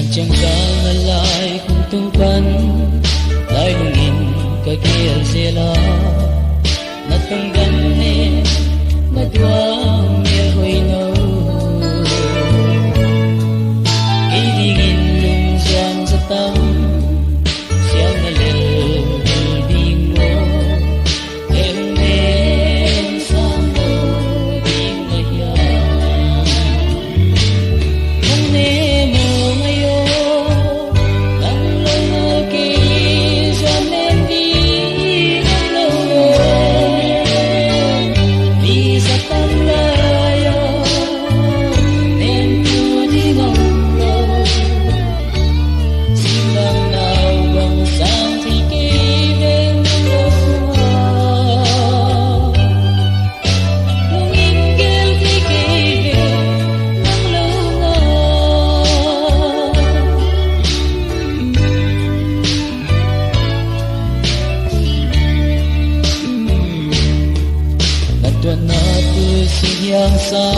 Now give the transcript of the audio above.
Nandiyan ka ngalay kung tungkan Dahil hungin kagil sila Natunggan ni Nadwang yahoy no Iligin nung siyang sa tam Siyang nalilbing mo Kayong mensang mo ding nahiyan Kung nemo ngayon Nang lumaki siya mendi ng loob Di sa tandaya Nento di ngolo Simbang nawang sang sikibeng luha Lumingkil sikibeng ng luha Nadwa na to siyang sa